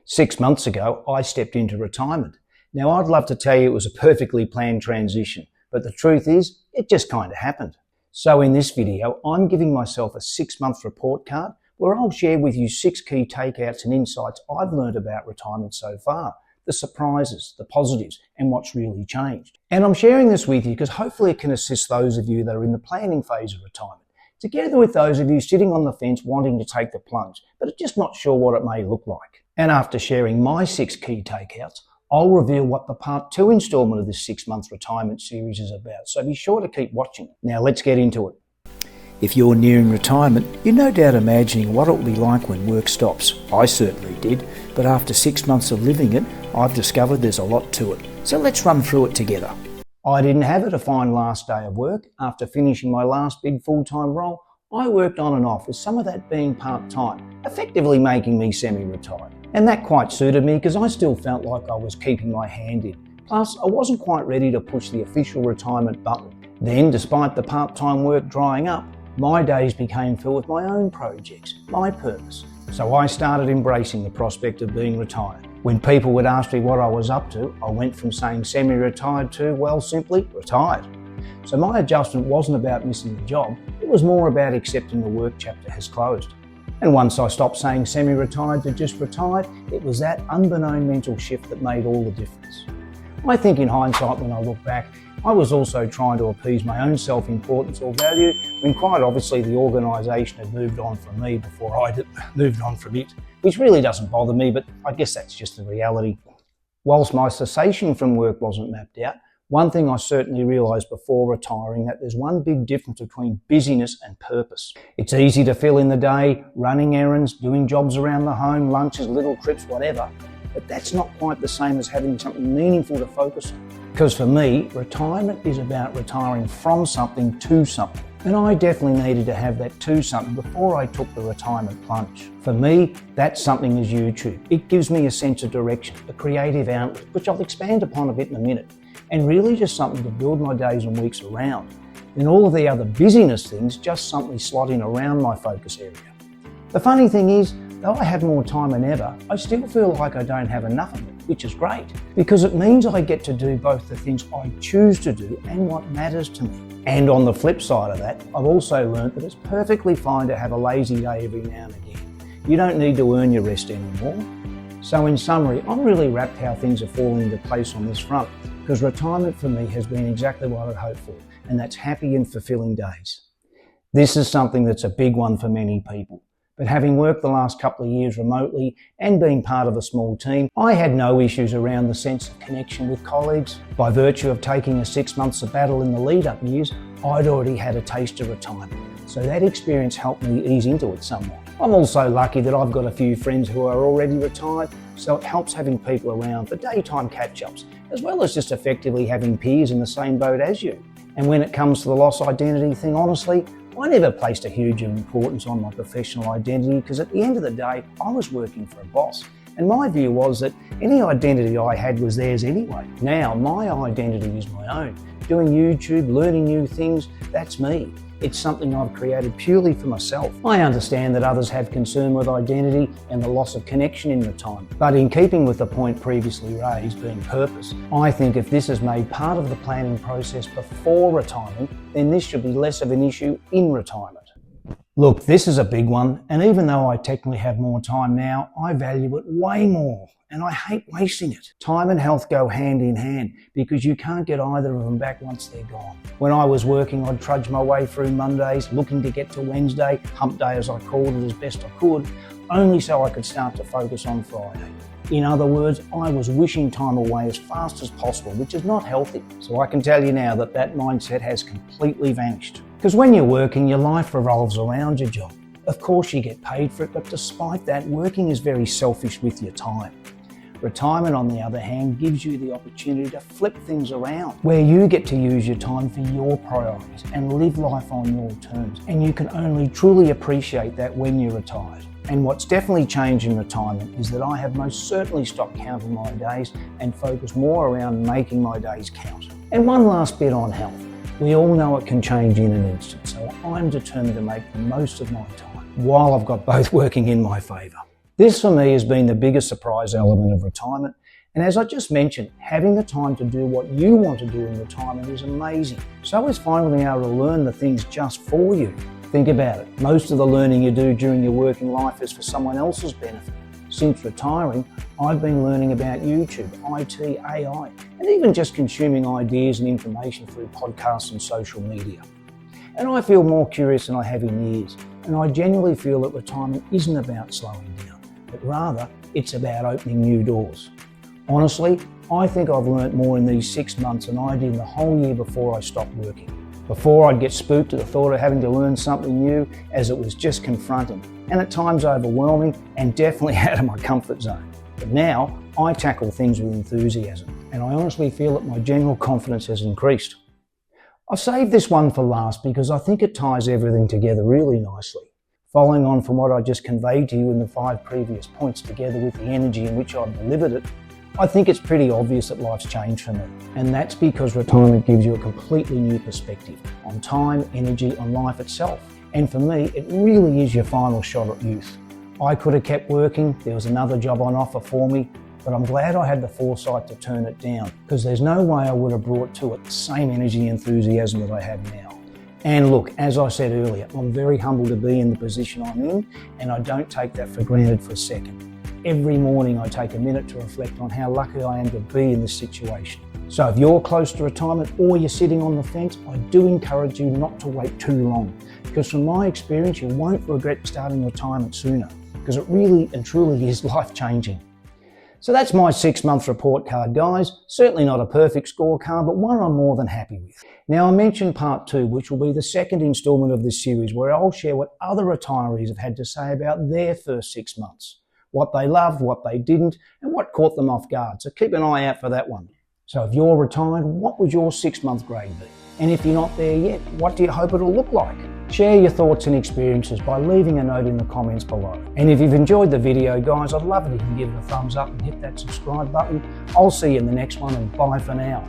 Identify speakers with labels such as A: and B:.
A: 6 months ago, I stepped into retirement. Now, I'd love to tell you it was a perfectly planned transition, but the truth is, it just kind of happened. So in this video, I'm giving myself a 6-month report card where I'll share with you 6 key takeouts and insights I've learned about retirement so far, the surprises, the positives, and what's really changed. And I'm sharing this with you because hopefully it can assist those of you that are in the planning phase of retirement, together with those of you sitting on the fence wanting to take the plunge, but are just not sure what it may look like. And after sharing my 6 key takeouts, I'll reveal what the part 2 installment of this 6-month retirement series is about, so be sure to keep watching. Now let's get into it. If you're nearing retirement, you're no doubt imagining what it will be like when work stops. I certainly did, but after 6 months of living it, I've discovered there's a lot to it. So let's run through it together. I didn't have a defined last day of work. After finishing my last big full-time role, I worked on and off, with some of that being part-time, effectively making me semi-retired. And that quite suited me because I still felt like I was keeping my hand in. Plus, I wasn't quite ready to push the official retirement button. Then, despite the part-time work drying up, my days became filled with my own projects, my purpose. So I started embracing the prospect of being retired. When people would ask me what I was up to, I went from saying semi-retired to, well, simply retired. So my adjustment wasn't about missing the job, it was more about accepting the work chapter has closed. And once I stopped saying semi-retired to just retired, it was that unbeknown mental shift that made all the difference. I think in hindsight, when I look back, I was also trying to appease my own self-importance or value, when quite obviously the organisation had moved on from me before I moved on from it, which really doesn't bother me, but I guess that's just the reality. Whilst my cessation from work wasn't mapped out, one thing I certainly realised before retiring, that there's one big difference between busyness and purpose. It's easy to fill in the day, running errands, doing jobs around the home, lunches, little trips, whatever, but that's not quite the same as having something meaningful to focus on. Because for me, retirement is about retiring from something to something. And I definitely needed to have that to something before I took the retirement plunge. For me, that something is YouTube. It gives me a sense of direction, a creative outlet, which I'll expand upon a bit in a minute, and really just something to build my days and weeks around. Then all of the other busyness things just something slot in around my focus area. The funny thing is, though I have more time than ever, I still feel like I don't have enough of it, which is great, because it means I get to do both the things I choose to do and what matters to me. And on the flip side of that, I've also learned that it's perfectly fine to have a lazy day every now and again. You don't need to earn your rest anymore. So in summary, I'm really rapt how things are falling into place on this front, because retirement for me has been exactly what I'd hoped for, and that's happy and fulfilling days. This is something that's a big one for many people. But having worked the last couple of years remotely and being part of a small team, I had no issues around the sense of connection with colleagues. By virtue of taking a 6-month sabbatical in the lead-up years, I'd already had a taste of retirement. So that experience helped me ease into it somewhat. I'm also lucky that I've got a few friends who are already retired, so it helps having people around for daytime catch-ups, as well as just effectively having peers in the same boat as you. And when it comes to the lost identity thing, honestly, I never placed a huge importance on my professional identity, because at the end of the day, I was working for a boss. And my view was that any identity I had was theirs anyway. Now, my identity is my own. Doing YouTube, learning new things, that's me. It's something I've created purely for myself. I understand that others have concern with identity and the loss of connection in retirement. But in keeping with the point previously raised, being purpose, I think if this is made part of the planning process before retirement, then this should be less of an issue in retirement. Look, this is a big one, and even though I technically have more time now, I value it way more, and I hate wasting it. Time and health go hand in hand, because you can't get either of them back once they're gone. When I was working, I'd trudge my way through Mondays, looking to get to Wednesday, hump day as I called it, as best I could, only so I could start to focus on Friday. In other words, I was wishing time away as fast as possible, which is not healthy. So I can tell you now that that mindset has completely vanished. Because when you're working, your life revolves around your job. Of course you get paid for it, but despite that, working is very selfish with your time. Retirement, on the other hand, gives you the opportunity to flip things around, where you get to use your time for your priorities and live life on your terms. And you can only truly appreciate that when you're retired. And what's definitely changed in retirement is that I have most certainly stopped counting my days and focus more around making my days count. And one last bit on health. We all know it can change in an instant, so I'm determined to make the most of my time while I've got both working in my favour. This for me has been the biggest surprise element of retirement. And as I just mentioned, having the time to do what you want to do in retirement is amazing. So is finally being able to learn the things just for you. Think about it. Most of the learning you do during your working life is for someone else's benefit. Since retiring, I've been learning about YouTube, IT, AI, and even just consuming ideas and information through podcasts and social media. And I feel more curious than I have in years. And I genuinely feel that retirement isn't about slowing down, but rather it's about opening new doors. Honestly, I think I've learnt more in these 6 months than I did in the whole year before I stopped working. Before, I'd get spooked at the thought of having to learn something new, as it was just confronting and at times overwhelming and definitely out of my comfort zone. But now I tackle things with enthusiasm, and I honestly feel that my general confidence has increased. I've saved this one for last because I think it ties everything together really nicely. Following on from what I just conveyed to you in the 5 previous points, together with the energy in which I've delivered it, I think it's pretty obvious that life's changed for me. And that's because retirement gives you a completely new perspective on time, energy, on life itself. And for me, it really is your final shot at youth. I could have kept working, there was another job on offer for me, but I'm glad I had the foresight to turn it down, because there's no way I would have brought to it the same energy and enthusiasm that I have now. And look, as I said earlier, I'm very humbled to be in the position I'm in, and I don't take that for granted for a second. Every morning I take a minute to reflect on how lucky I am to be in this situation. So if you're close to retirement or you're sitting on the fence, I do encourage you not to wait too long, because from my experience, you won't regret starting retirement sooner, because it really and truly is life-changing. So that's my 6-month report card, guys. Certainly not a perfect scorecard, but one I'm more than happy with. Now, I mentioned part 2, which will be the second instalment of this series, where I'll share what other retirees have had to say about their first 6 months. What they loved, what they didn't, and what caught them off guard. So keep an eye out for that one. So if you're retired, what would your 6-month grade be? And if you're not there yet, what do you hope it'll look like? Share your thoughts and experiences by leaving a note in the comments below. And if you've enjoyed the video, guys, I'd love it if you can give it a thumbs up and hit that subscribe button. I'll see you in the next one, and bye for now.